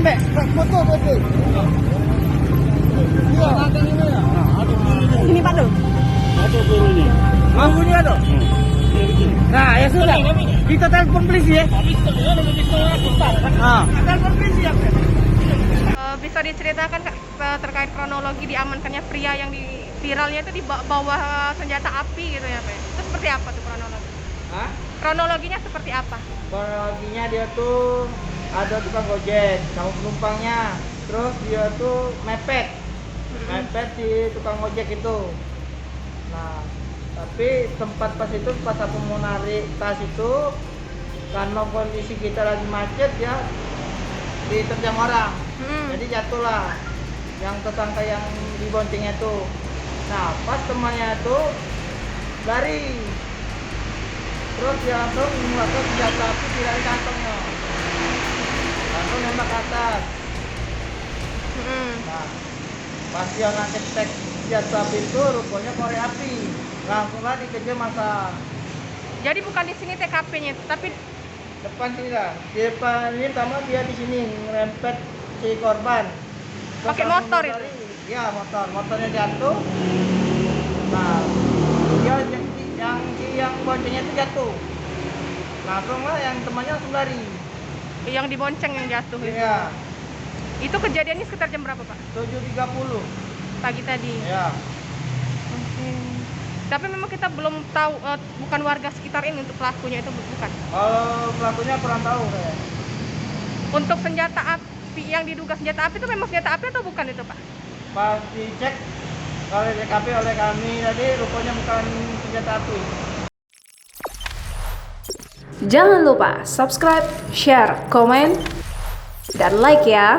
Mbak. Foto. Iya. Ini Pak tuh. Ada gurunya. Lampunya tuh. Nah, ya sudah. Kita telepon polisi ya. Nah, telepon polisi ya. Bisa diceritakan Kak, terkait kronologi diamankannya pria yang di viralnya itu di bawah senjata api gitu ya Pak? Itu seperti apa tuh kronologi? Hah? Kronologinya seperti apa? Kronologinya dia tuh ada tukang gojek sama penumpangnya. Terus dia tuh mepet di tukang ojek itu. Nah, tapi tempat pas itu pas aku mau narik tas itu, karena kondisi kita lagi macet ya, diterjang orang. Jadi jatuhlah yang tersangka yang diboncengnya tuh. Nah, pas temannya tuh lari, terus dia langsung mengeluarkan senjata api dari kantongnya, langsung nembak ke atas. Nah, pas dia ngangkat tek senjata api itu rupanya korek api, langsunglah dikejar masa. Jadi bukan di sini TKP-nya, tapi Depan sini lah, di depan ini sama dia di sini ngerempet si korban. Terus Pakai langsung motor dia itu? lari. Iya, motornya jatuh. Nah, dia yang boncengnya itu jatuh. Langsung lah yang temannya langsung lari. yang dibonceng yang jatuh itu. Iya, Itu kejadiannya sekitar jam berapa Pak? 7.30. Pagi tadi. Ya, Oke. Tapi memang kita belum tahu, bukan warga sekitar ini untuk pelakunya itu bukan. kalau pelakunya kurang tahu kayak. Untuk senjata api yang diduga senjata api itu memang senjata api atau bukan itu Pak? Pas dicek oleh TKP oleh kami tadi rupanya bukan senjata api. Jangan lupa subscribe, share, komen, dan like ya.